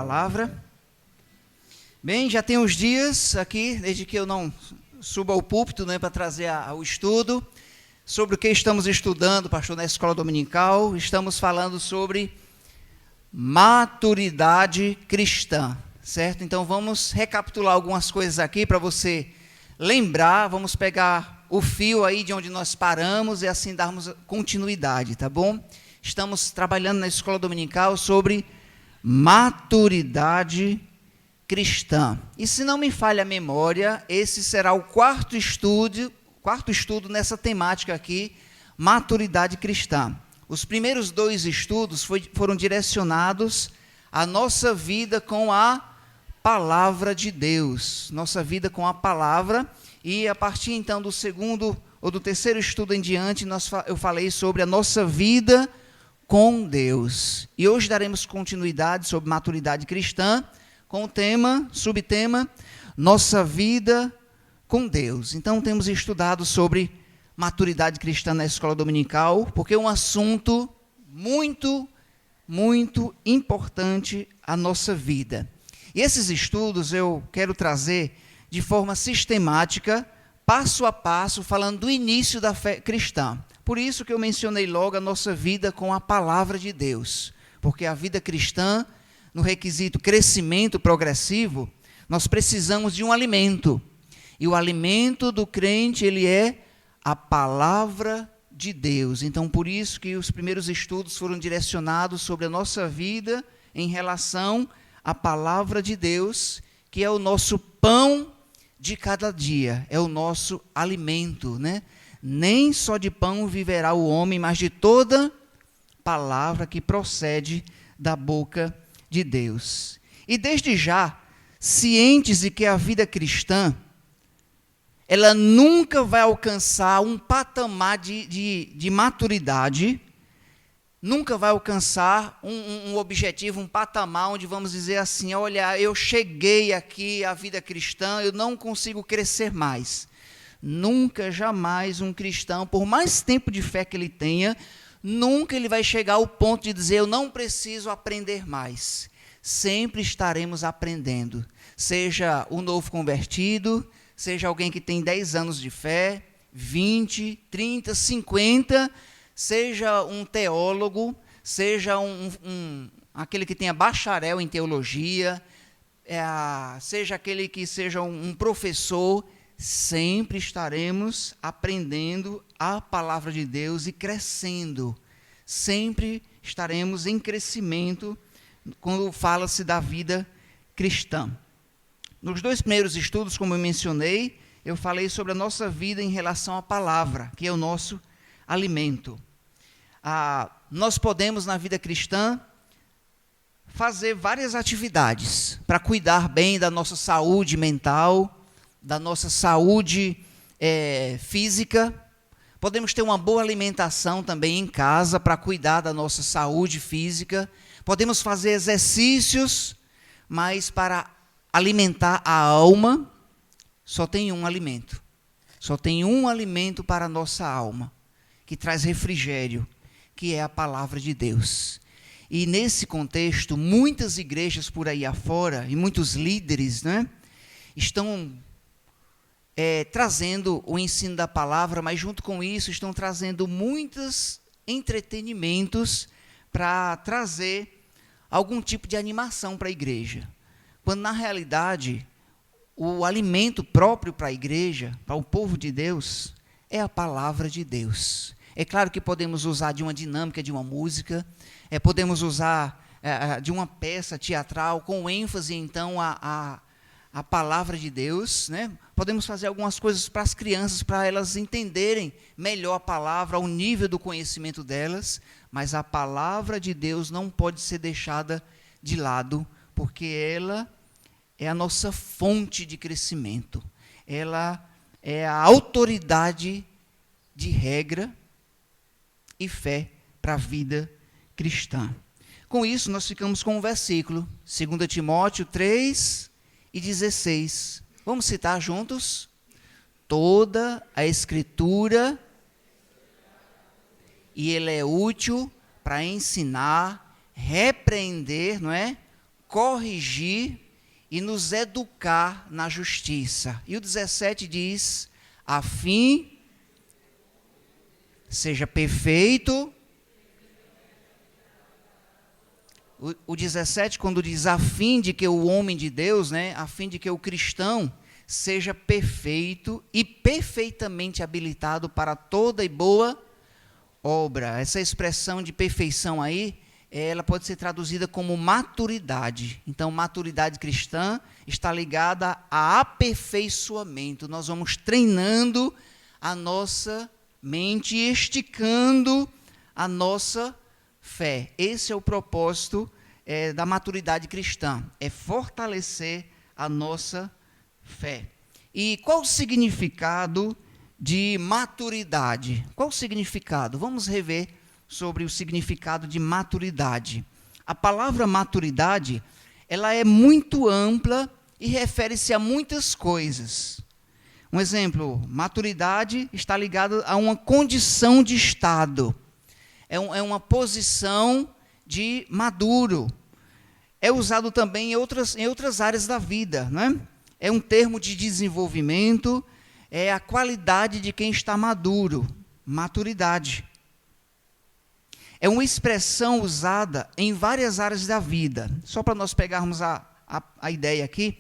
palavra. Bem, já tem uns dias aqui, desde que eu não subo ao púlpito, né, para trazer o estudo, sobre o que estamos estudando, pastor, na escola dominical. Estamos falando sobre maturidade cristã, certo? Então vamos recapitular algumas coisas aqui para você lembrar, vamos pegar o fio aí de onde nós paramos e assim darmos continuidade, tá bom? Estamos trabalhando na escola dominical sobre maturidade cristã. E se não me falha a memória, esse será o quarto estudo nessa temática aqui, maturidade cristã. Os primeiros 2 estudos foram direcionados à nossa vida com a palavra de Deus, nossa vida com a palavra, e a partir então do segundo ou do terceiro estudo em diante, eu falei sobre a nossa vida com Deus. E hoje daremos continuidade sobre maturidade cristã, com o subtema, nossa vida com Deus. Então temos estudado sobre maturidade cristã na escola dominical, porque é um assunto muito, muito importante à nossa vida. E esses estudos eu quero trazer de forma sistemática, passo a passo, falando do início da fé cristã. Por isso que eu mencionei logo a nossa vida com a palavra de Deus, porque a vida cristã, no requisito crescimento progressivo, nós precisamos de um alimento. E o alimento do crente, ele é a palavra de Deus. Então, por isso que os primeiros estudos foram direcionados sobre a nossa vida em relação à palavra de Deus, que é o nosso pão de cada dia, é o nosso alimento, né? Nem só de pão viverá o homem, mas de toda palavra que procede da boca de Deus. E desde já, cientes de que a vida cristã, ela nunca vai alcançar um patamar de maturidade, nunca vai alcançar um objetivo, um patamar onde vamos dizer assim, olha, eu cheguei aqui à vida cristã, eu não consigo crescer mais. Nunca, jamais um cristão, por mais tempo de fé que ele tenha, nunca ele vai chegar ao ponto de dizer, eu não preciso aprender mais. Sempre estaremos aprendendo. Seja um novo convertido, seja alguém que tem 10 anos de fé, 20, 30, 50, seja um teólogo, seja aquele que tenha bacharel em teologia, seja aquele que seja um professor, sempre estaremos aprendendo a palavra de Deus e crescendo. Sempre estaremos em crescimento quando fala-se da vida cristã. Nos 2 primeiros estudos, como eu mencionei, eu falei sobre a nossa vida em relação à palavra, que é o nosso alimento. Nós podemos, na vida cristã, fazer várias atividades para cuidar bem da nossa saúde mental, da nossa saúde física. Podemos ter uma boa alimentação também em casa para cuidar da nossa saúde física. Podemos fazer exercícios, mas para alimentar a alma, só tem um alimento. Só tem um alimento para a nossa alma, que traz refrigério, que é a palavra de Deus. E nesse contexto, muitas igrejas por aí afora, e muitos líderes, né, estão trazendo o ensino da palavra, mas junto com isso estão trazendo muitos entretenimentos para trazer algum tipo de animação para a igreja. Quando, na realidade, o alimento próprio para a igreja, para o povo de Deus, é a palavra de Deus. É claro que podemos usar de uma dinâmica de uma música, podemos usar de uma peça teatral, com ênfase, então, a palavra de Deus, né? Podemos fazer algumas coisas para as crianças, para elas entenderem melhor a palavra, ao nível do conhecimento delas, mas a palavra de Deus não pode ser deixada de lado, porque ela é a nossa fonte de crescimento. Ela é a autoridade de regra e fé para a vida cristã. Com isso, nós ficamos com um versículo, 2 Timóteo 3:16. Vamos citar juntos? Toda a Escritura, e ele é útil para ensinar, repreender, não é? corrigir e nos educar na justiça. E o 17 diz, a fim, seja perfeito. O 17, quando diz a fim de que o homem de Deus, né, a fim de que o cristão seja perfeito e perfeitamente habilitado para toda e boa obra. Essa expressão de perfeição aí, ela pode ser traduzida como maturidade. Então, maturidade cristã está ligada a aperfeiçoamento. Nós vamos treinando a nossa mente e esticando a nossa fé. Esse é o propósito da maturidade cristã, é fortalecer a nossa fé. E qual o significado de maturidade? Qual o significado? Vamos rever sobre o significado de maturidade. A palavra maturidade, ela é muito ampla e refere-se a muitas coisas. Um exemplo, maturidade está ligada a uma condição de estado. É uma posição de maduro. É usado também em outras áreas da vida, né? É um termo de desenvolvimento, é a qualidade de quem está maduro, maturidade. É uma expressão usada em várias áreas da vida. Só para nós pegarmos a ideia aqui,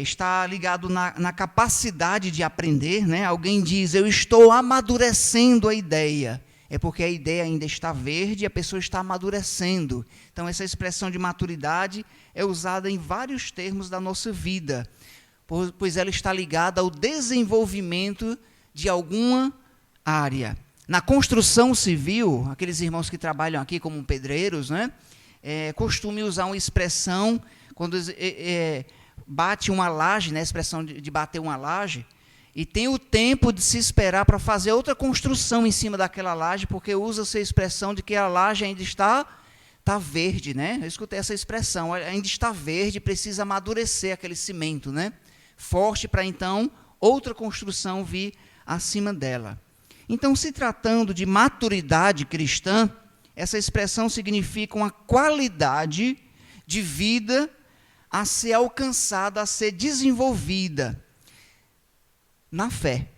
está ligado na capacidade de aprender, né? Alguém diz, eu estou amadurecendo a ideia. É porque a ideia ainda está verde e a pessoa está amadurecendo. Então, essa expressão de maturidade é usada em vários termos da nossa vida, pois ela está ligada ao desenvolvimento de alguma área. Na construção civil, aqueles irmãos que trabalham aqui como pedreiros, né, costumam usar uma expressão, quando bate uma laje, né, a expressão de bater uma laje, e tem o tempo de se esperar para fazer outra construção em cima daquela laje, porque usa-se a expressão de que a laje ainda está verde, né? Eu escutei essa expressão, ainda está verde, precisa amadurecer aquele cimento, né? Forte para então outra construção vir acima dela. Então, se tratando de maturidade cristã, essa expressão significa uma qualidade de vida a ser alcançada, a ser desenvolvida na fé.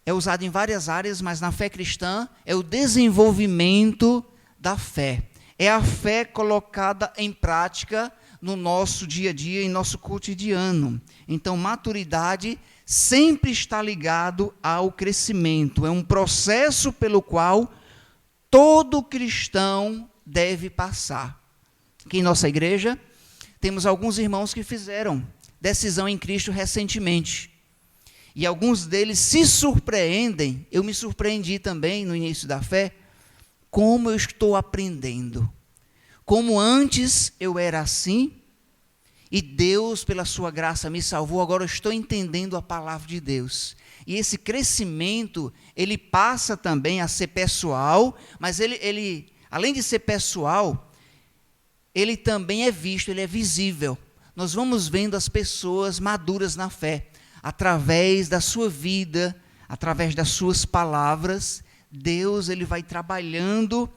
É usado em várias áreas, mas na fé cristã é o desenvolvimento da fé. É a fé colocada em prática no nosso dia a dia, em nosso cotidiano. Então, maturidade sempre está ligado ao crescimento. É um processo pelo qual todo cristão deve passar. Aqui em nossa igreja, temos alguns irmãos que fizeram decisão em Cristo recentemente. E alguns deles se surpreendem, eu me surpreendi também no início da fé, como eu estou aprendendo. Como antes eu era assim, e Deus, pela sua graça, me salvou, agora eu estou entendendo a palavra de Deus. E esse crescimento, ele passa também a ser pessoal, mas ele além de ser pessoal, ele também é visto, ele é visível. Nós vamos vendo as pessoas maduras na fé. Através da sua vida, através das suas palavras, Deus ele vai trabalhando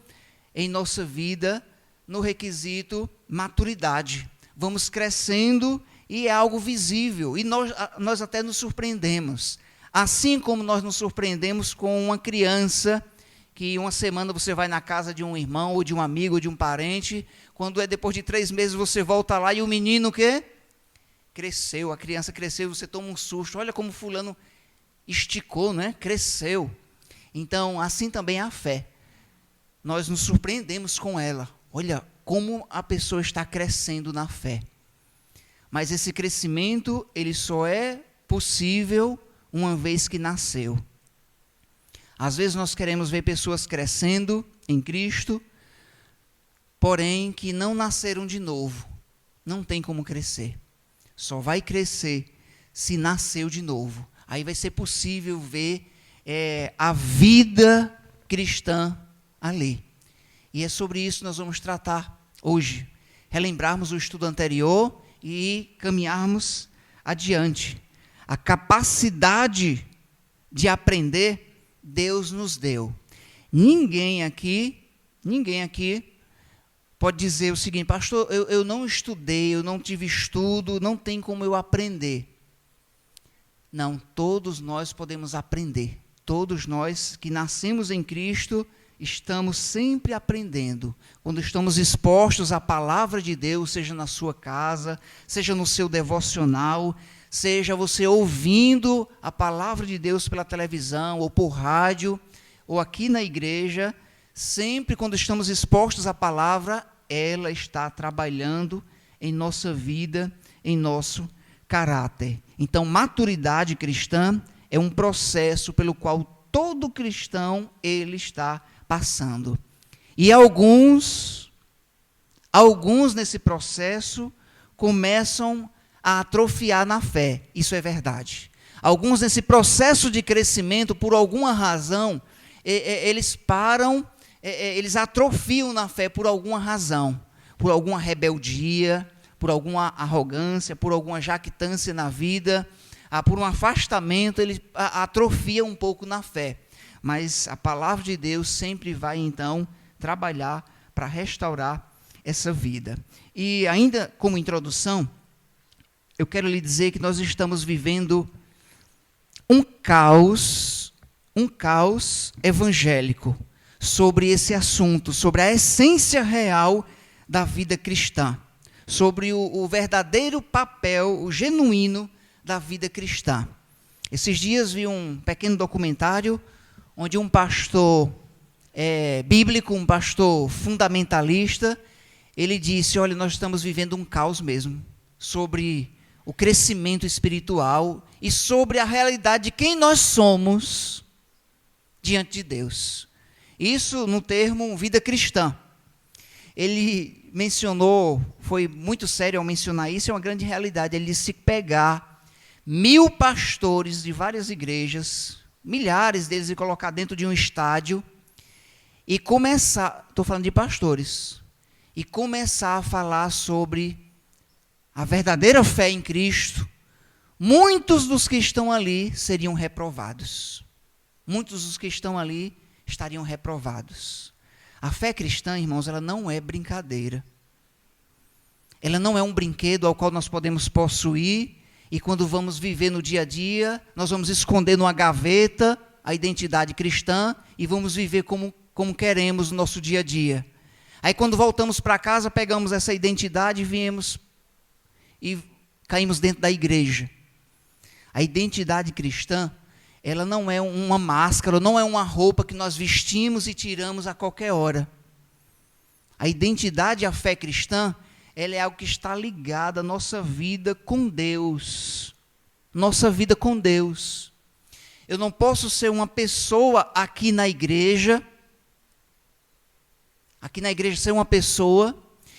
em nossa vida no requisito maturidade. Vamos crescendo e é algo visível. E nós até nos surpreendemos. Assim como nós nos surpreendemos com uma criança, que uma semana você vai na casa de um irmão, ou de um amigo, ou de um parente, quando depois de 3 meses você volta lá e o menino o quê? Cresceu, a criança cresceu, você toma um susto, olha como fulano esticou, né? Cresceu. Então, assim também é a fé. Nós nos surpreendemos com ela. Olha como a pessoa está crescendo na fé. Mas esse crescimento, ele só é possível uma vez que nasceu. Às vezes nós queremos ver pessoas crescendo em Cristo, porém que não nasceram de novo. Não tem como crescer. Só vai crescer se nasceu de novo. Aí vai ser possível ver a vida cristã ali. E é sobre isso que nós vamos tratar hoje. Relembrarmos o estudo anterior e caminharmos adiante. A capacidade de aprender, Deus nos deu. Ninguém aqui pode dizer o seguinte: pastor, eu não estudei, eu não tive estudo, não tem como eu aprender. Não, todos nós podemos aprender. Todos nós que nascemos em Cristo estamos sempre aprendendo. Quando estamos expostos à palavra de Deus, seja na sua casa, seja no seu devocional, seja você ouvindo a palavra de Deus pela televisão, ou por rádio, ou aqui na igreja, sempre quando estamos expostos à palavra, ela está trabalhando em nossa vida, em nosso caráter. Então, maturidade cristã é um processo pelo qual todo cristão ele está passando. E alguns nesse processo começam a atrofiar na fé. Isso é verdade. Alguns nesse processo de crescimento, por alguma razão, eles param, eles atrofiam na fé por alguma razão, por alguma rebeldia, por alguma arrogância, por alguma jactância na vida, por um afastamento, ele atrofia um pouco na fé. Mas a palavra de Deus sempre vai, então, trabalhar para restaurar essa vida. E ainda como introdução, eu quero lhe dizer que nós estamos vivendo um caos evangélico sobre esse assunto, sobre a essência real da vida cristã, sobre o verdadeiro papel, o genuíno da vida cristã. Esses dias vi um pequeno documentário onde um pastor bíblico, um pastor fundamentalista, ele disse: olha, nós estamos vivendo um caos mesmo, sobre o crescimento espiritual e sobre a realidade de quem nós somos diante de Deus. Isso no termo vida cristã. Ele mencionou, foi muito sério ao mencionar isso, é uma grande realidade. Ele disse: se pegar 1000 pastores de várias igrejas, milhares deles, e colocar dentro de um estádio e começar, estou falando de pastores, e começar a falar sobre a verdadeira fé em Cristo, muitos dos que estão ali seriam reprovados. Muitos dos que estão ali estariam reprovados. A fé cristã, irmãos, ela não é brincadeira. Ela não é um brinquedo ao qual nós podemos possuir e quando vamos viver no dia a dia, nós vamos esconder numa gaveta a identidade cristã e vamos viver como queremos no nosso dia a dia. Aí quando voltamos para casa, pegamos essa identidade e viemos e caímos dentro da igreja. A identidade cristã, ela não é uma máscara, não é uma roupa que nós vestimos e tiramos a qualquer hora. A identidade e a fé cristã, ela é algo que está ligado à nossa vida com Deus. Nossa vida com Deus. Eu não posso ser uma pessoa aqui na igreja ser uma pessoa,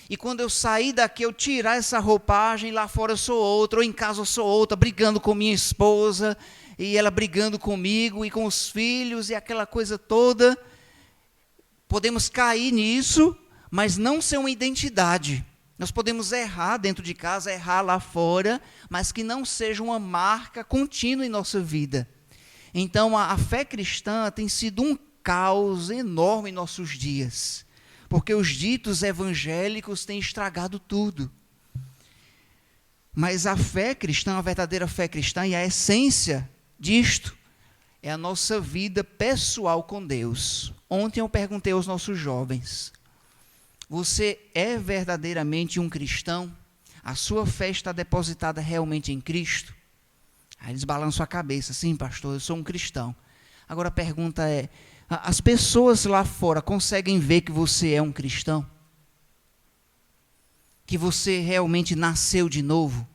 e quando eu sair daqui, eu tirar essa roupagem, lá fora eu sou outra, ou em casa eu sou outra, brigando com minha esposa, e ela brigando comigo, e com os filhos, e aquela coisa toda. Podemos cair nisso, mas não ser uma identidade. Nós podemos errar dentro de casa, errar lá fora, mas que não seja uma marca contínua em nossa vida. Então, a fé cristã tem sido um caos enorme em nossos dias, porque os ditos evangélicos têm estragado tudo. Mas a fé cristã, a verdadeira fé cristã, e a essência disto, é a nossa vida pessoal com Deus. Ontem eu perguntei aos nossos jovens: você é verdadeiramente um cristão? A sua fé está depositada realmente em Cristo? Aí eles balançam a cabeça: sim, pastor, eu sou um cristão. Agora a pergunta é: as pessoas lá fora conseguem ver que você é um cristão? Que você realmente nasceu de novo?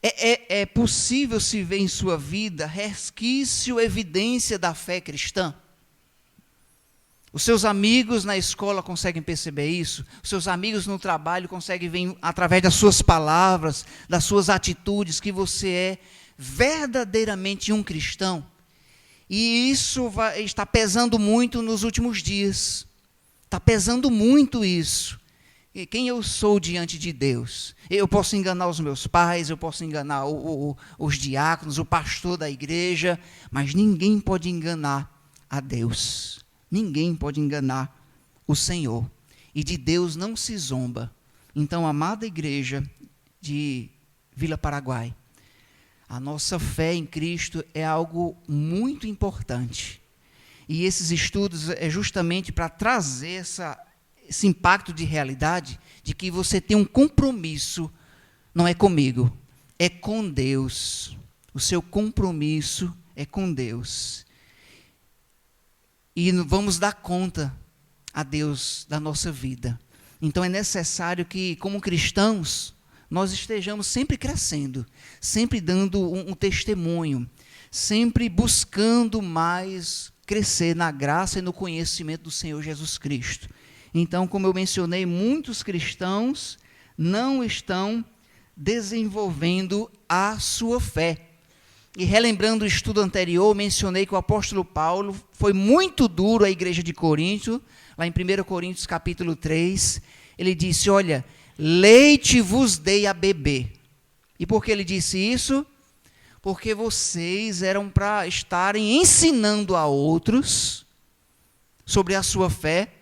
É possível se ver em sua vida resquício, evidência da fé cristã? Os seus amigos na escola conseguem perceber isso? Os seus amigos no trabalho conseguem ver, através das suas palavras, das suas atitudes, que você é verdadeiramente um cristão? E isso está pesando muito nos últimos dias. Está pesando muito isso. E quem eu sou diante de Deus? Eu posso enganar os meus pais, eu posso enganar os diáconos, o pastor da igreja, mas ninguém pode enganar a Deus. Ninguém pode enganar o Senhor. e de Deus não se zomba. Então, amada igreja de Vila Paraguai, a nossa fé em Cristo é algo muito importante. E esses estudos é justamente para trazer esse impacto de realidade, de que você tem um compromisso, não é comigo, é com Deus. O seu compromisso é com Deus. E vamos dar conta a Deus da nossa vida. Então é necessário que, como cristãos, nós estejamos sempre crescendo, sempre dando um testemunho, sempre buscando mais crescer na graça e no conhecimento do Senhor Jesus Cristo. Então, como eu mencionei, muitos cristãos não estão desenvolvendo a sua fé. E relembrando o estudo anterior, mencionei que o apóstolo Paulo foi muito duro à igreja de Corinto, lá em 1 Coríntios capítulo 3, ele disse, olha, leite vos dei a beber. E por que ele disse isso? Porque vocês eram para estarem ensinando a outros sobre a sua fé,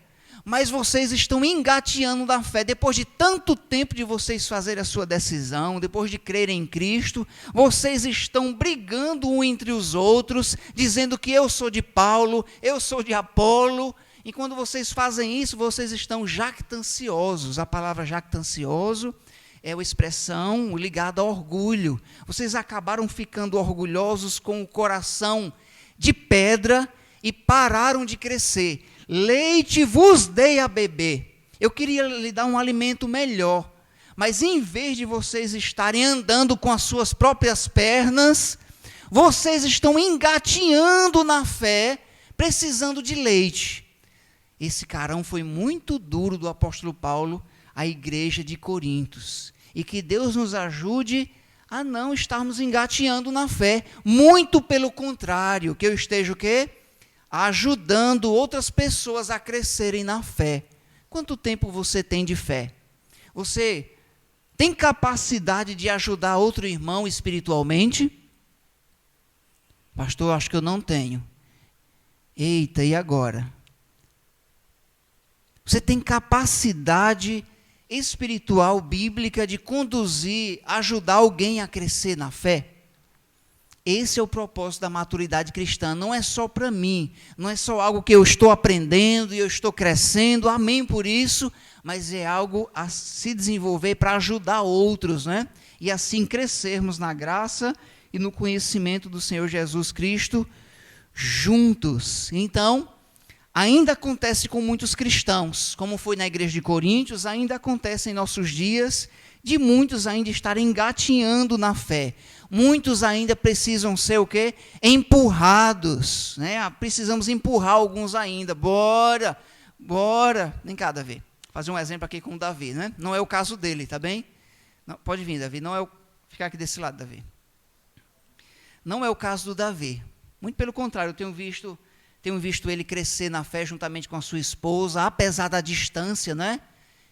mas vocês estão engateando na fé. Depois de tanto tempo de vocês fazerem a sua decisão, depois de crerem em Cristo, vocês estão brigando um entre os outros, dizendo que eu sou de Paulo, eu sou de Apolo. E quando vocês fazem isso, vocês estão jactanciosos. A palavra jactancioso é uma expressão ligada a orgulho. Vocês acabaram ficando orgulhosos com o coração de pedra e pararam de crescer. Leite vos dei a beber. Eu queria lhe dar um alimento melhor, mas em vez de vocês estarem andando com as suas próprias pernas, vocês estão engateando na fé, precisando de leite. Esse carão foi muito duro do apóstolo Paulo à igreja de Corintos. E que Deus nos ajude a não estarmos engateando na fé. Muito pelo contrário, que eu esteja o quê? Ajudando outras pessoas a crescerem na fé. Quanto tempo você tem de fé? Você tem capacidade de ajudar outro irmão espiritualmente? Pastor, acho que eu não tenho. Eita, e agora? Você tem capacidade espiritual, bíblica, de conduzir, ajudar alguém a crescer na fé? Esse é o propósito da maturidade cristã. Não é só para mim, não é só algo que eu estou aprendendo e eu estou crescendo, amém por isso, mas é algo a se desenvolver para ajudar outros, né? E assim crescermos na graça e no conhecimento do Senhor Jesus Cristo juntos. Então, ainda acontece com muitos cristãos, como foi na igreja de Coríntios, ainda acontece em nossos dias, de muitos ainda estarem engatinhando na fé. Muitos ainda precisam ser o quê? Empurrados, né? Precisamos empurrar alguns ainda. Bora. Vem cá, Davi. Fazer um exemplo aqui com o Davi, né? Não é o caso dele, tá bem? Não, pode vir, Davi. Não é ficar aqui desse lado, Davi. Não é o caso do Davi. Muito pelo contrário, eu tenho visto ele crescer na fé juntamente com a sua esposa, apesar da distância, né?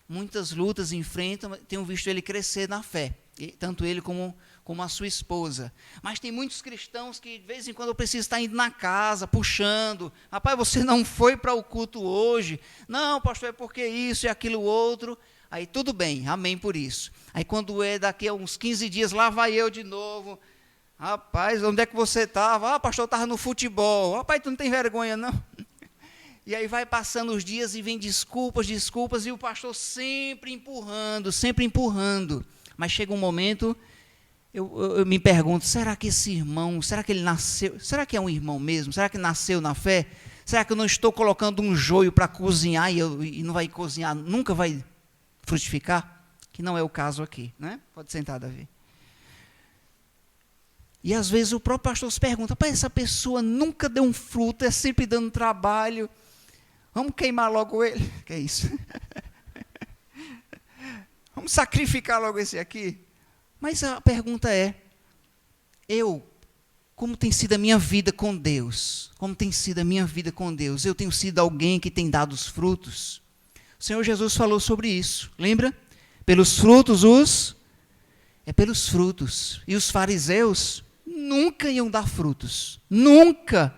Muitas lutas enfrentam, tenho visto ele crescer na fé, tanto ele como a sua esposa. Mas tem muitos cristãos que de vez em quando eu preciso estar indo na casa, puxando. Rapaz, você não foi para o culto hoje? Não, pastor, é porque isso e aquilo outro. Aí tudo bem, amém por isso. Aí quando é daqui a uns 15 dias, lá vai eu de novo. Rapaz, onde é que você estava? Ah, pastor, eu estava no futebol. Rapaz, tu não tem vergonha, não? E aí vai passando os dias e vem desculpas, e o pastor sempre empurrando. Mas chega um momento, eu me pergunto, será que esse irmão, será que ele nasceu, será que é um irmão mesmo? Será que nasceu na fé? Será que eu não estou colocando um joio para cozinhar e não vai cozinhar, nunca vai frutificar? Que não é o caso aqui, né? Pode sentar, Davi. E às vezes o próprio pastor se pergunta, pai, essa pessoa nunca deu um fruto, é sempre dando trabalho, vamos queimar logo ele? Que é isso? Vamos sacrificar logo esse aqui? Mas a pergunta é, como tem sido a minha vida com Deus? Como tem sido a minha vida com Deus? Eu tenho sido alguém que tem dado os frutos? O Senhor Jesus falou sobre isso, lembra? Pelos frutos pelos frutos. E os fariseus nunca iam dar frutos. Nunca.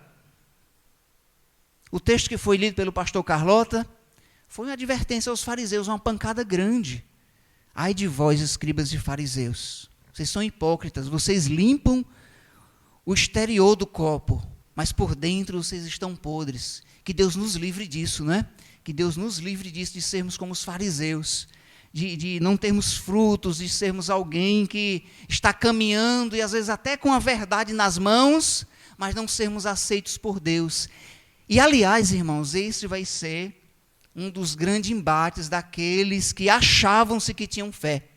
O texto que foi lido pelo pastor Carlota Foi uma advertência aos fariseus, uma pancada grande. Ai de vós, escribas e fariseus, vocês são hipócritas, vocês limpam o exterior do copo, mas por dentro vocês estão podres. Que Deus nos livre disso, né? Que Deus nos livre disso, de sermos como os fariseus, de não termos frutos, de sermos alguém que está caminhando e às vezes até com a verdade nas mãos, mas não sermos aceitos por Deus. E aliás, irmãos, esse vai ser um dos grandes embates daqueles que achavam-se que tinham fé.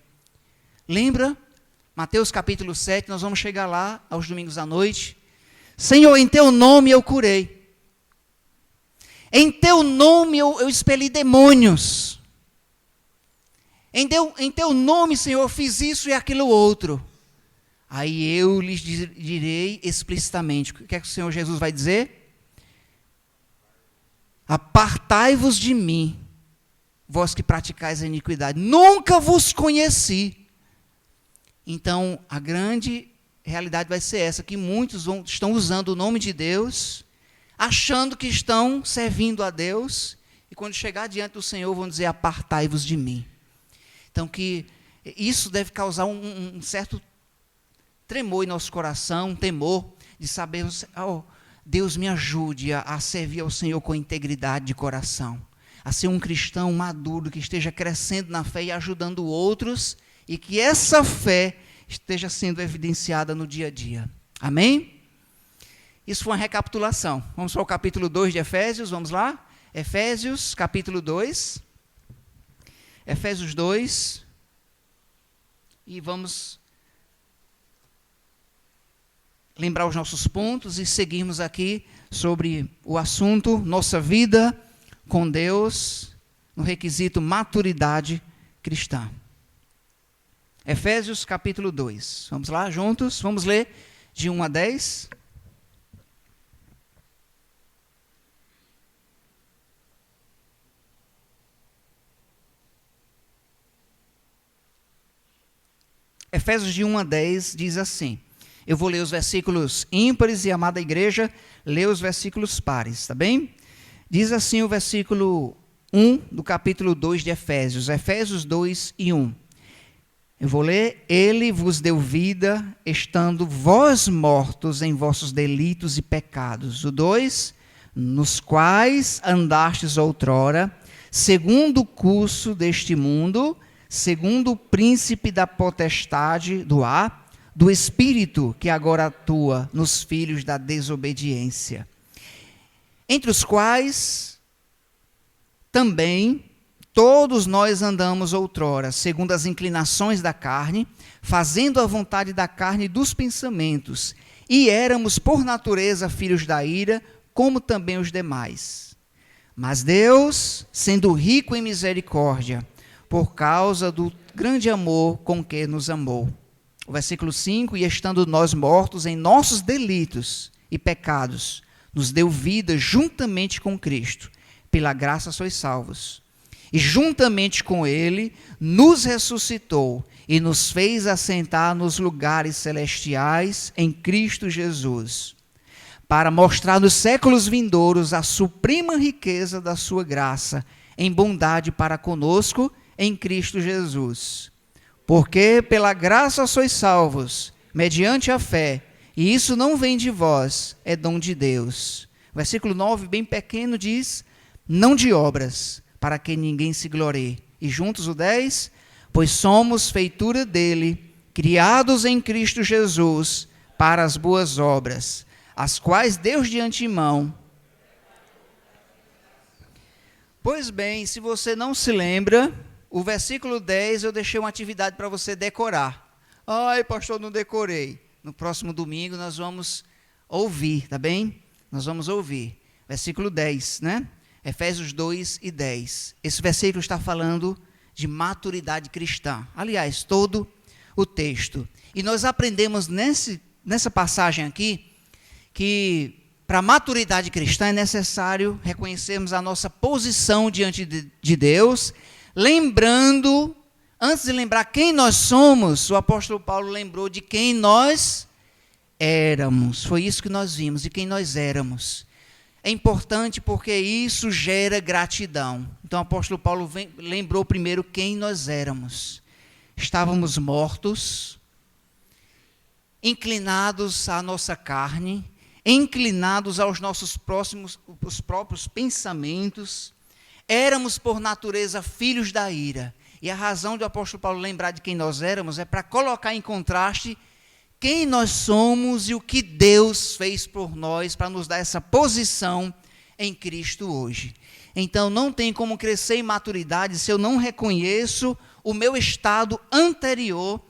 Lembra? Mateus capítulo 7, nós vamos chegar lá aos domingos à noite. Senhor, em teu nome eu curei. Em teu nome eu expeli demônios. Em teu nome, Senhor, eu fiz isso e aquilo outro. Aí eu lhes direi explicitamente. O que é que o Senhor Jesus vai dizer? Apartai-vos de mim, vós que praticais a iniquidade. Nunca vos conheci. Então, a grande realidade vai ser essa, que muitos estão usando o nome de Deus, achando que estão servindo a Deus, e quando chegar diante do Senhor vão dizer, apartai-vos de mim. Então, que isso deve causar um certo tremor em nosso coração, um temor, de sabermos, Deus me ajude a servir ao Senhor com integridade de coração, a ser um cristão maduro, que esteja crescendo na fé e ajudando outros, e que essa fé esteja sendo evidenciada no dia a dia. Amém? Isso foi uma recapitulação. Vamos para o capítulo 2 de Efésios, vamos lá? Efésios, capítulo 2. Efésios 2. E vamos lembrar os nossos pontos e seguirmos aqui sobre o assunto, nossa vida com Deus, no requisito maturidade cristã. Efésios capítulo 2. Vamos lá juntos? Vamos ler de 1 a 10. Efésios de 1 a 10 diz assim. Eu vou ler os versículos ímpares e, amada igreja, lê os versículos pares, tá bem? Diz assim o versículo 1 do capítulo 2 de Efésios, Efésios 2 e 1. Eu vou ler, ele vos deu vida, estando vós mortos em vossos delitos e pecados. O 2, nos quais andastes outrora, segundo o curso deste mundo, segundo o príncipe da potestade do ar, do Espírito que agora atua nos filhos da desobediência, entre os quais também todos nós andamos outrora, segundo as inclinações da carne, fazendo a vontade da carne e dos pensamentos, e éramos por natureza filhos da ira, como também os demais. Mas Deus, sendo rico em misericórdia, por causa do grande amor com que nos amou. O versículo 5, e estando nós mortos em nossos delitos e pecados, nos deu vida juntamente com Cristo. Pela graça sois salvos. E juntamente com Ele, nos ressuscitou e nos fez assentar nos lugares celestiais em Cristo Jesus, para mostrar nos séculos vindouros a suprema riqueza da sua graça, em bondade para conosco, em Cristo Jesus. Porque pela graça sois salvos, mediante a fé, e isso não vem de vós, é dom de Deus. Versículo 9, bem pequeno, diz, não de obras, para que ninguém se glorie. E juntos o 10, pois somos feitura dele, criados em Cristo Jesus, para as boas obras, as quais Deus de antemão. Pois bem, se você não se lembra, o versículo 10 eu deixei uma atividade para você decorar. Ai, pastor, não decorei. No próximo domingo nós vamos ouvir, tá bem? Nós vamos ouvir. Versículo 10, né? Efésios 2 e 10. Esse versículo está falando de maturidade cristã. Aliás, todo o texto. E nós aprendemos nessa passagem aqui que para a maturidade cristã é necessário reconhecermos a nossa posição diante de Deus, lembrando, antes de lembrar quem nós somos, o apóstolo Paulo lembrou de quem nós éramos. Foi isso que nós vimos, de quem nós éramos. É importante porque isso gera gratidão. Então o apóstolo Paulo lembrou primeiro quem nós éramos. Estávamos mortos, inclinados à nossa carne, inclinados aos nossos os próprios pensamentos, éramos por natureza filhos da ira. E a razão do apóstolo Paulo lembrar de quem nós éramos é para colocar em contraste quem nós somos e o que Deus fez por nós para nos dar essa posição em Cristo hoje. Então não tem como crescer em maturidade se eu não reconheço o meu estado anterior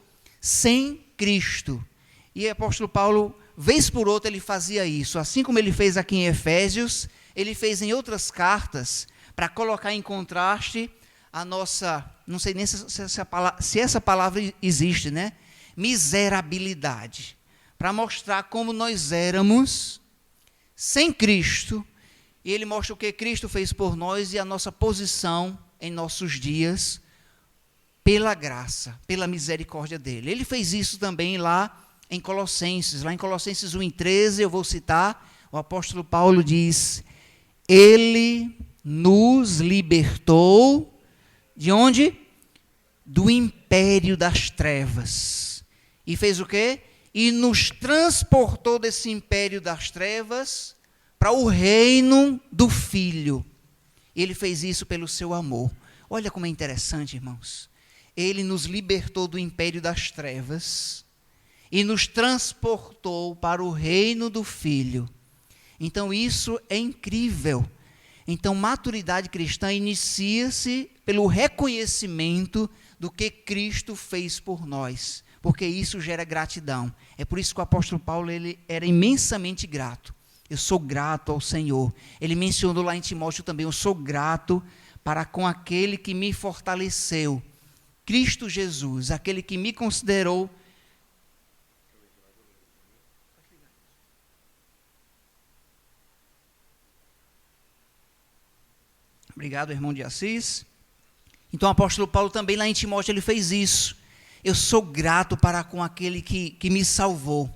sem Cristo. E o apóstolo Paulo, vez por outra, ele fazia isso. Assim como ele fez aqui em Efésios, ele fez em outras cartas, para colocar em contraste a nossa, não sei nem se essa palavra existe, né? Miserabilidade. Para mostrar como nós éramos sem Cristo. E ele mostra o que Cristo fez por nós e a nossa posição em nossos dias pela graça, pela misericórdia dele. Ele fez isso também lá em Colossenses 1:13, eu vou citar, o apóstolo Paulo diz: ele nos libertou de onde? Do império das trevas. E fez o quê? E nos transportou desse império das trevas para o reino do Filho. Ele fez isso pelo seu amor. Olha como é interessante, irmãos. Ele nos libertou do império das trevas e nos transportou para o reino do Filho. Então isso é incrível. Então maturidade cristã inicia-se pelo reconhecimento do que Cristo fez por nós, porque isso gera gratidão. É por isso que o apóstolo Paulo ele era imensamente grato. Eu sou grato ao Senhor. Ele mencionou lá em Timóteo também, eu sou grato para com aquele que me fortaleceu. Cristo Jesus, aquele que me considerou. Obrigado, irmão de Assis. Então o apóstolo Paulo também lá em Timóteo ele fez isso. Eu sou grato para com aquele que me salvou.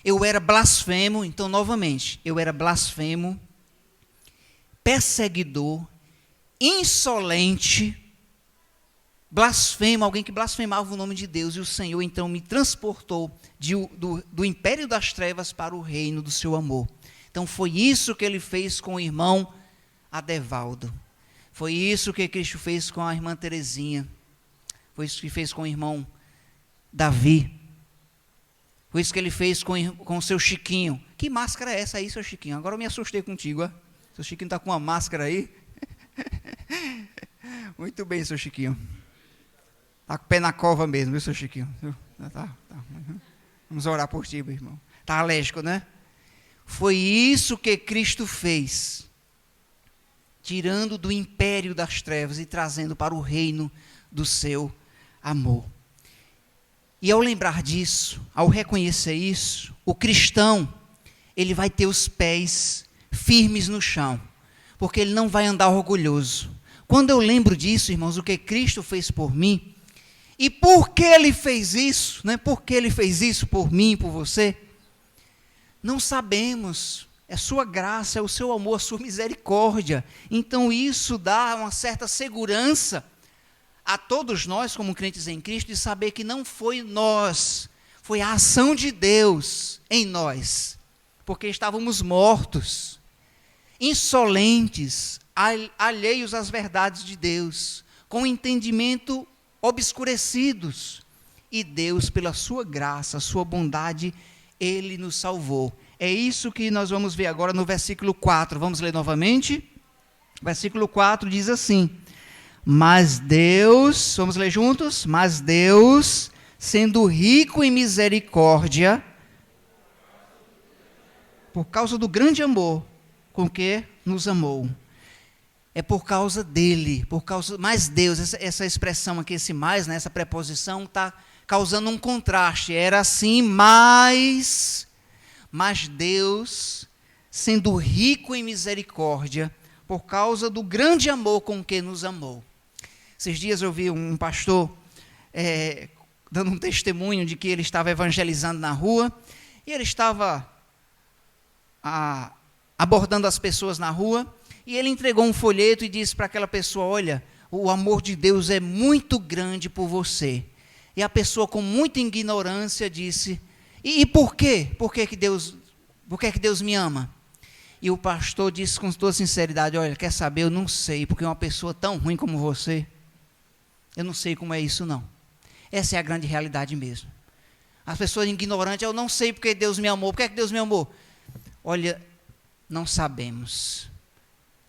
Eu era blasfemo, então novamente, eu era blasfemo, perseguidor, insolente, blasfemo, alguém que blasfemava o nome de Deus, e o Senhor então me transportou do império das trevas para o reino do seu amor. Então foi isso que ele fez com o irmão Adevaldo. Foi isso que Cristo fez com a irmã Terezinha. Foi isso que fez com o irmão Davi. Foi isso que ele fez com o seu Chiquinho. Que máscara é essa aí, seu Chiquinho? Agora eu me assustei contigo, ó. Seu Chiquinho está com uma máscara aí. Muito bem, seu Chiquinho. Está com o pé na cova mesmo, viu, seu Chiquinho? Tá. Vamos orar por ti, meu irmão. Está alérgico, né? Foi isso que Cristo fez. Tirando do império das trevas e trazendo para o reino do seu amor. E ao lembrar disso, ao reconhecer isso, o cristão, ele vai ter os pés firmes no chão, porque ele não vai andar orgulhoso. Quando eu lembro disso, irmãos, o que Cristo fez por mim, e por que ele fez isso, né? Por que ele fez isso por mim e por você? Não sabemos. É sua graça, é o seu amor, a sua misericórdia. Então isso dá uma certa segurança a todos nós, como crentes em Cristo, de saber que não foi nós, foi a ação de Deus em nós, porque estávamos mortos, insolentes, alheios às verdades de Deus, com entendimento obscurecidos, e Deus, pela sua graça, sua bondade, Ele nos salvou. É isso que nós vamos ver agora no versículo 4, vamos ler novamente? Versículo 4 diz assim: mas Deus, vamos ler juntos? Mas Deus, sendo rico em misericórdia, por causa do grande amor com que nos amou. É por causa dele, mas Deus, essa expressão aqui, esse mais, né, essa preposição, está causando um contraste. Era assim, mas Deus, sendo rico em misericórdia, por causa do grande amor com que nos amou. Esses dias eu vi um pastor dando um testemunho de que ele estava evangelizando na rua, e ele estava abordando as pessoas na rua, E ele entregou um folheto e disse para aquela pessoa: olha, o amor de Deus é muito grande por você. E a pessoa, com muita ignorância, disse: e por quê? Por que que Deus me ama? E o pastor disse com toda sinceridade: olha, quer saber, eu não sei, porque uma pessoa tão ruim como você, eu não sei como é isso não. Essa é a grande realidade mesmo. As pessoas ignorantes: eu não sei porque Deus me amou. Por que é que Deus me amou? Olha, não sabemos.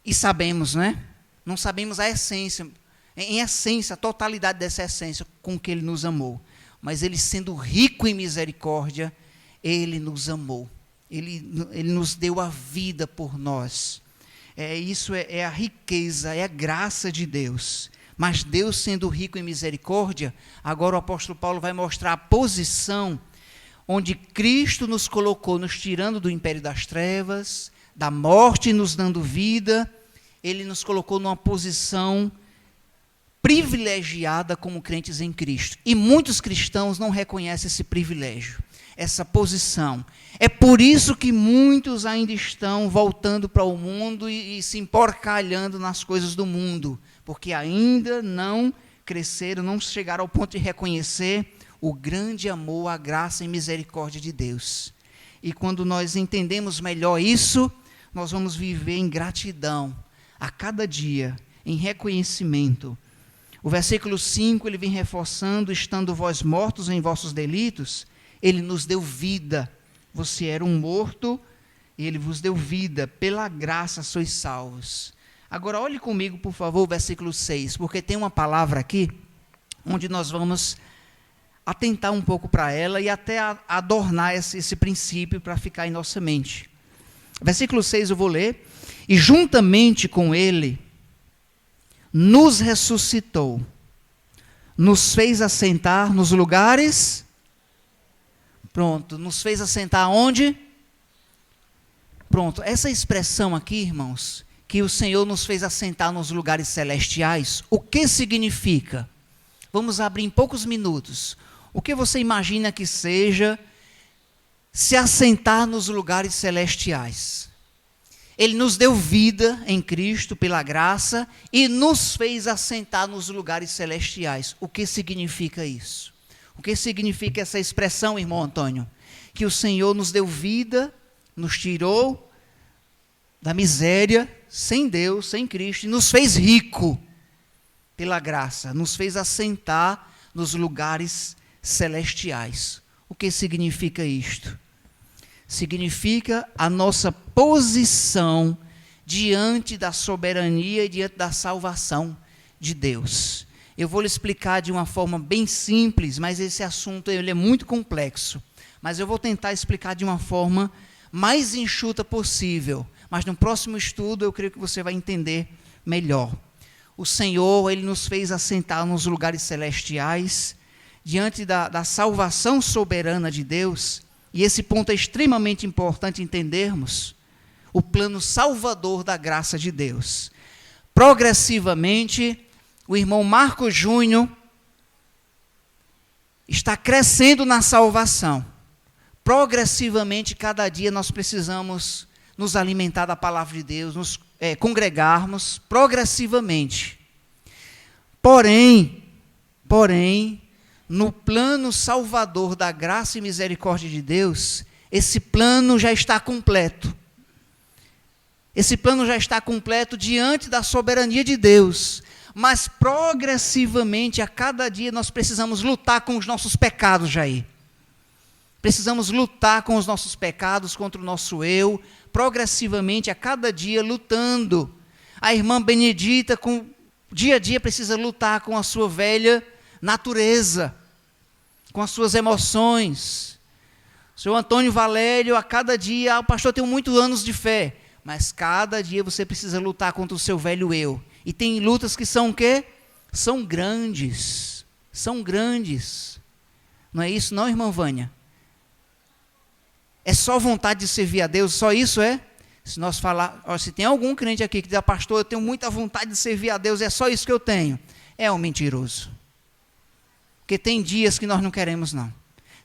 E sabemos, né? Não sabemos a essência, em essência, a totalidade dessa essência com que Ele nos amou. Mas Ele, sendo rico em misericórdia, Ele nos amou. Ele nos deu a vida por nós. Isso é a riqueza, é a graça de Deus. Mas Deus, sendo rico em misericórdia, agora o apóstolo Paulo vai mostrar a posição onde Cristo nos colocou, nos tirando do império das trevas, da morte, nos dando vida. Ele nos colocou numa posição privilegiada como crentes em Cristo. E muitos cristãos não reconhecem esse privilégio, essa posição. É por isso que muitos ainda estão voltando para o mundo e se emporcalhando nas coisas do mundo, porque ainda não cresceram, não chegaram ao ponto de reconhecer o grande amor, a graça e misericórdia de Deus. E quando nós entendemos melhor isso, nós vamos viver em gratidão a cada dia, em reconhecimento. O versículo 5, ele vem reforçando: estando vós mortos em vossos delitos, Ele nos deu vida. Você era um morto, e Ele vos deu vida. Pela graça sois salvos. Agora, olhe comigo, por favor, o versículo 6, porque tem uma palavra aqui, onde nós vamos atentar um pouco para ela e até adornar esse princípio para ficar em nossa mente. Versículo 6 eu vou ler. E juntamente com Ele, nos ressuscitou, nos fez assentar nos lugares. Pronto, nos fez assentar onde? Pronto, essa expressão aqui, irmãos, que o Senhor nos fez assentar nos lugares celestiais, o que significa? Vamos abrir em poucos minutos. O que você imagina que seja se assentar nos lugares celestiais? Ele nos deu vida em Cristo pela graça e nos fez assentar nos lugares celestiais. O que significa isso? O que significa essa expressão, irmão Antônio? Que o Senhor nos deu vida, nos tirou da miséria, sem Deus, sem Cristo, e nos fez rico pela graça, nos fez assentar nos lugares celestiais. O que significa isto? Significa a nossa posição diante da soberania e diante da salvação de Deus. Eu vou lhe explicar de uma forma bem simples, mas esse assunto ele é muito complexo. Mas eu vou tentar explicar de uma forma mais enxuta possível. Mas no próximo estudo eu creio que você vai entender melhor. O Senhor, Ele nos fez assentar nos lugares celestiais, diante da salvação soberana de Deus. E esse ponto é extremamente importante entendermos, o plano salvador da graça de Deus. Progressivamente, o irmão Marco Júnior está crescendo na salvação. Progressivamente, cada dia nós precisamos nos alimentar da palavra de Deus, nos congregarmos progressivamente. Porém, no plano salvador da graça e misericórdia de Deus, esse plano já está completo. Esse plano já está completo diante da soberania de Deus. Mas progressivamente, a cada dia, nós precisamos lutar com os nossos pecados, Jair. Precisamos lutar com os nossos pecados, contra o nosso eu, progressivamente, a cada dia, lutando. A irmã Benedita, dia a dia, precisa lutar com a sua velha natureza, com as suas emoções. O senhor Antônio Valério, a cada dia, o pastor tem muitos anos de fé, mas cada dia você precisa lutar contra o seu velho eu. E tem lutas que são o quê? São grandes. São grandes. Não é isso não, irmã Vânia? É só vontade de servir a Deus, só isso é? Se nós falar, se tem algum crente aqui que diz: pastor, eu tenho muita vontade de servir a Deus, é só isso que eu tenho. É um mentiroso. Porque tem dias que nós não queremos não.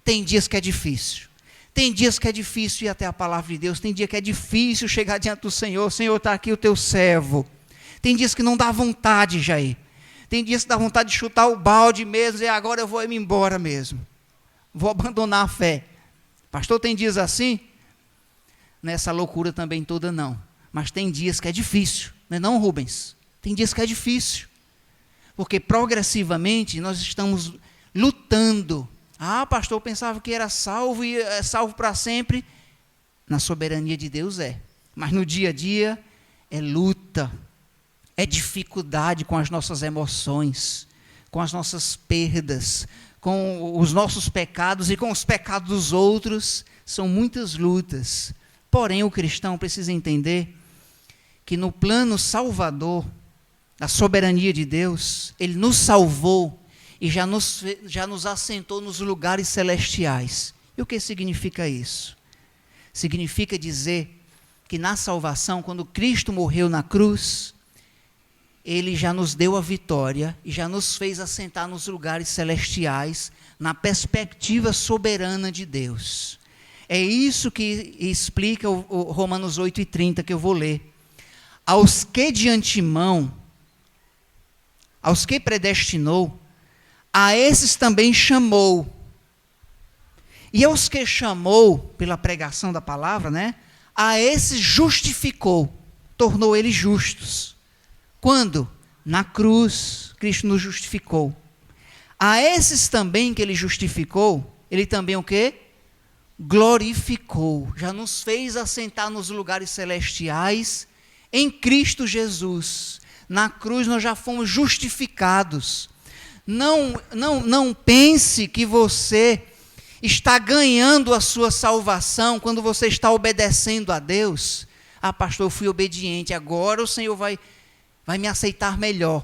Tem dias que é difícil. Tem dias que é difícil ir até a palavra de Deus, tem dia que é difícil chegar diante do Senhor. Senhor, está aqui o teu servo. Tem dias que não dá vontade, Jair. Tem dias que dá vontade de chutar o balde mesmo, e agora eu vou me embora mesmo. Vou abandonar a fé. Pastor, tem dias assim? Nessa loucura também toda não. Mas tem dias que é difícil, não é não, Rubens? Tem dias que é difícil. Porque progressivamente nós estamos lutando. Ah, pastor, eu pensava que era salvo e é salvo para sempre. Na soberania de Deus é. Mas no dia a dia é luta, é dificuldade com as nossas emoções, com as nossas perdas, com os nossos pecados e com os pecados dos outros. São muitas lutas. Porém, o cristão precisa entender que no plano salvador, da soberania de Deus, Ele nos salvou e já nos assentou nos lugares celestiais. E o que significa isso? Significa dizer que na salvação, quando Cristo morreu na cruz, Ele já nos deu a vitória e já nos fez assentar nos lugares celestiais, na perspectiva soberana de Deus. É isso que explica o Romanos 8:30, que eu vou ler. Aos que de antemão, aos que predestinou, a esses também chamou. E aos que chamou, pela pregação da palavra, né? A esses justificou, tornou eles justos. Quando? Na cruz, Cristo nos justificou. A esses também que Ele justificou, Ele também o quê? Glorificou. Já nos fez assentar nos lugares celestiais em Cristo Jesus. Na cruz nós já fomos justificados. Não pense que você está ganhando a sua salvação quando você está obedecendo a Deus. Ah, pastor, eu fui obediente, agora o Senhor vai me aceitar melhor.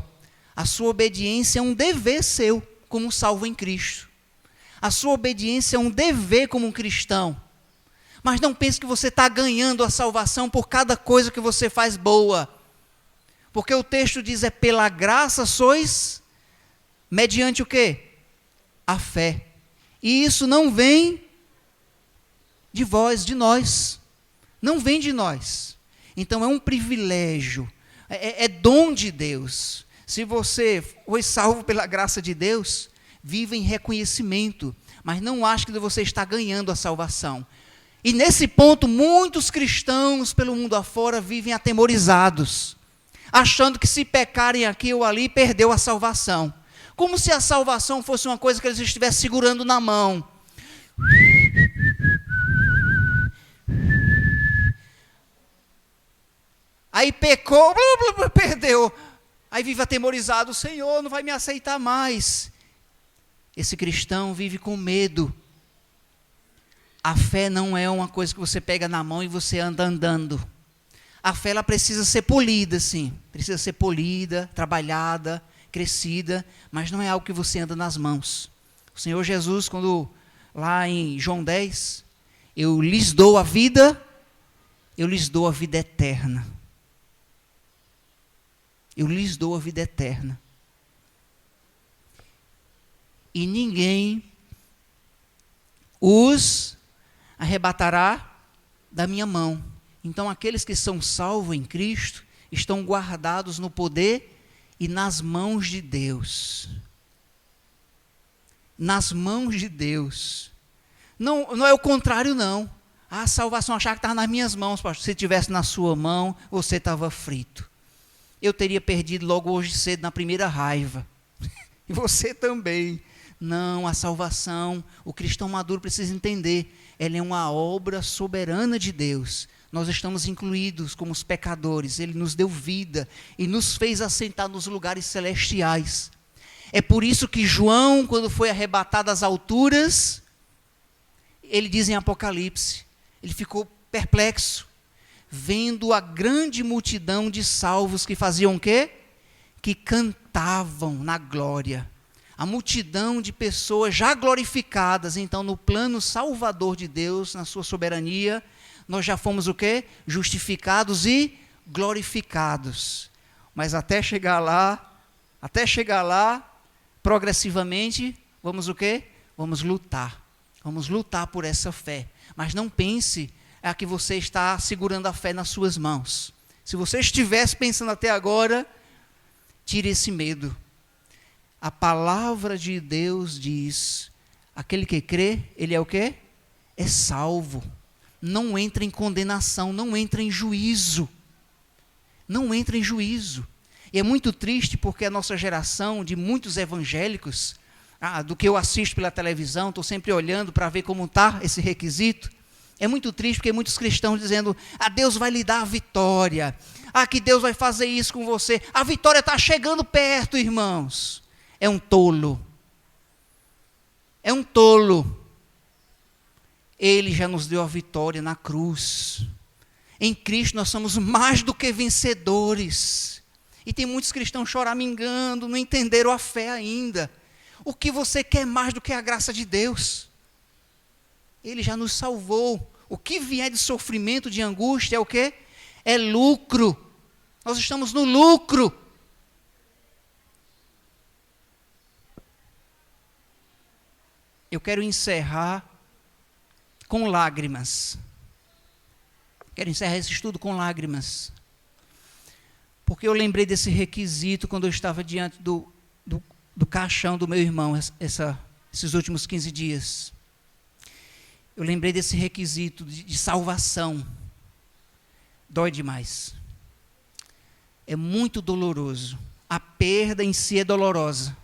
A sua obediência é um dever seu, como salvo em Cristo. A sua obediência é um dever como um cristão. Mas não pense que você está ganhando a salvação por cada coisa que você faz boa. Porque o texto diz, é pela graça sois, mediante o quê? A fé. E isso não vem de vós, de nós. Não vem de nós. Então é um privilégio. É dom de Deus. Se você foi salvo pela graça de Deus, viva em reconhecimento. Mas não ache que você está ganhando a salvação. E nesse ponto, muitos cristãos pelo mundo afora vivem atemorizados, achando que se pecarem aqui ou ali, perdeu a salvação. Como se a salvação fosse uma coisa que eles estivessem segurando na mão. Aí pecou, perdeu. Aí vive atemorizado, o Senhor não vai me aceitar mais. Esse cristão vive com medo. A fé não é uma coisa que você pega na mão e você anda andando. A fé ela precisa ser polida, sim. Precisa ser polida, trabalhada, crescida, mas não é algo que você anda nas mãos. O Senhor Jesus, quando lá em João 10, eu lhes dou a vida eterna. Eu lhes dou a vida eterna. E ninguém os arrebatará da minha mão. Então, aqueles que são salvos em Cristo estão guardados no poder e nas mãos de Deus. Nas mãos de Deus. Não é o contrário, não. A salvação achar que estava nas minhas mãos, pastor. Se estivesse na sua mão, você estava frito. Eu teria perdido logo hoje cedo na primeira raiva. E você também. Não, a salvação, o cristão maduro precisa entender, ela é uma obra soberana de Deus. Nós estamos incluídos como os pecadores, Ele nos deu vida e nos fez assentar nos lugares celestiais. É por isso que João, quando foi arrebatado às alturas, ele diz em Apocalipse, ele ficou perplexo, vendo a grande multidão de salvos que faziam o quê? Que cantavam na glória. A multidão de pessoas já glorificadas, então no plano salvador de Deus, na sua soberania, nós já fomos o quê? Justificados e glorificados. Mas até chegar lá, progressivamente, vamos o quê? Vamos lutar. Vamos lutar por essa fé. Mas não pense que você está segurando a fé nas suas mãos. Se você estivesse pensando até agora, tire esse medo. A palavra de Deus diz, aquele que crê, ele é o quê? É salvo. Não entra em condenação, não entra em juízo. Não entra em juízo. E é muito triste porque a nossa geração de muitos evangélicos, do que eu assisto pela televisão, estou sempre olhando para ver como está esse requisito. É muito triste porque muitos cristãos dizendo, Deus vai lhe dar a vitória. Que Deus vai fazer isso com você. A vitória está chegando perto, irmãos. É um tolo. É um tolo. Ele já nos deu a vitória na cruz. Em Cristo nós somos mais do que vencedores. E tem muitos cristãos choramingando, não entenderam a fé ainda. O que você quer mais do que a graça de Deus? Ele já nos salvou. O que vier de sofrimento, de angústia, é o quê? É lucro. Nós estamos no lucro. Eu quero encerrar com lágrimas. Quero encerrar esse estudo com lágrimas. Porque eu lembrei desse requisito quando eu estava diante do caixão do meu irmão, esses últimos 15 dias. Eu lembrei desse requisito de salvação. Dói demais. É muito doloroso. A perda em si é dolorosa.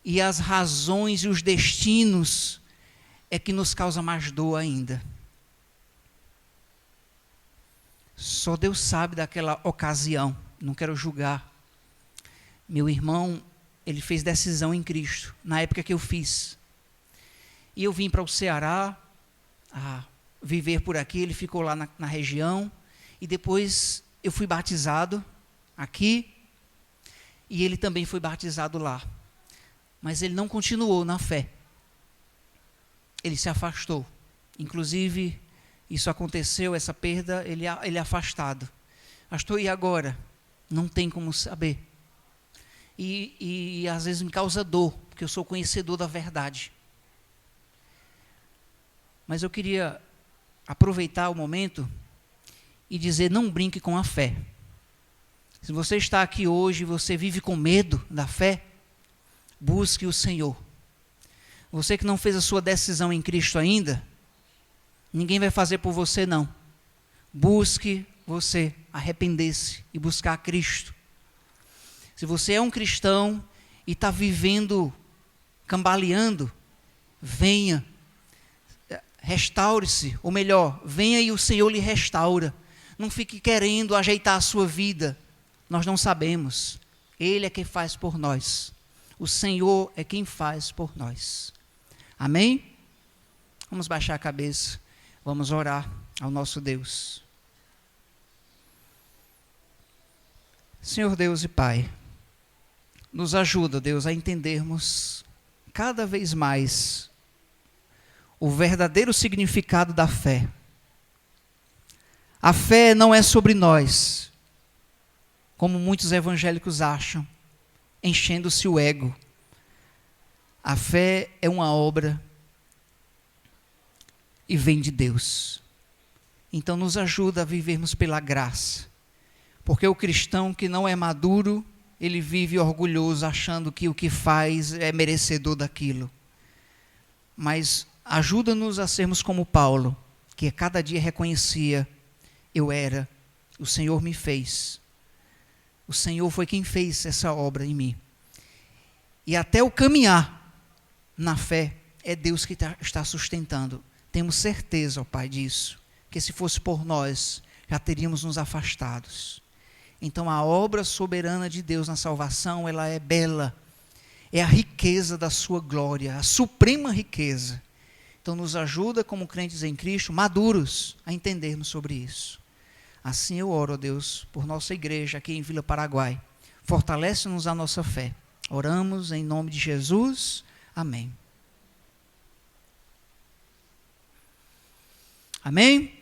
E as razões e os destinos é que nos causa mais dor ainda. Só Deus sabe daquela ocasião. Não quero julgar. Meu irmão, ele fez decisão em Cristo, na época que eu fiz. E eu vim para o Ceará, a viver por aqui, ele ficou lá na região, e depois eu fui batizado aqui, e ele também foi batizado lá. Mas ele não continuou na fé. Ele se afastou. Inclusive, isso aconteceu, essa perda, ele é afastado. Pastor, e agora? Não tem como saber. E às vezes me causa dor, porque eu sou conhecedor da verdade. Mas eu queria aproveitar o momento e dizer, não brinque com a fé. Se você está aqui hoje e você vive com medo da fé, busque o Senhor. Você que não fez a sua decisão em Cristo ainda, ninguém vai fazer por você não. Busque você arrepender-se e buscar a Cristo. Se você é um cristão e está vivendo, cambaleando, venha, restaure-se, ou melhor, venha e o Senhor lhe restaura. Não fique querendo ajeitar a sua vida, nós não sabemos. Ele é quem faz por nós. O Senhor é quem faz por nós. Amém? Vamos baixar a cabeça, vamos orar ao nosso Deus. Senhor Deus e Pai, nos ajuda, Deus, a entendermos cada vez mais o verdadeiro significado da fé. A fé não é sobre nós, como muitos evangélicos acham, enchendo-se o ego. A fé é uma obra e vem de Deus. Então nos ajuda a vivermos pela graça. Porque o cristão que não é maduro, ele vive orgulhoso, achando que o que faz é merecedor daquilo. Mas ajuda-nos a sermos como Paulo, que a cada dia reconhecia, eu era, o Senhor me fez. O Senhor foi quem fez essa obra em mim. E até o caminhar na fé, é Deus que está sustentando. Temos certeza, ó Pai, disso, que se fosse por nós, já teríamos nos afastados. Então a obra soberana de Deus na salvação, ela é bela, é a riqueza da sua glória, a suprema riqueza. Então nos ajuda como crentes em Cristo, maduros, a entendermos sobre isso. Assim eu oro, ó Deus, por nossa igreja aqui em Vila Paraguai. Fortalece-nos a nossa fé. Oramos em nome de Jesus. Amém. Amém?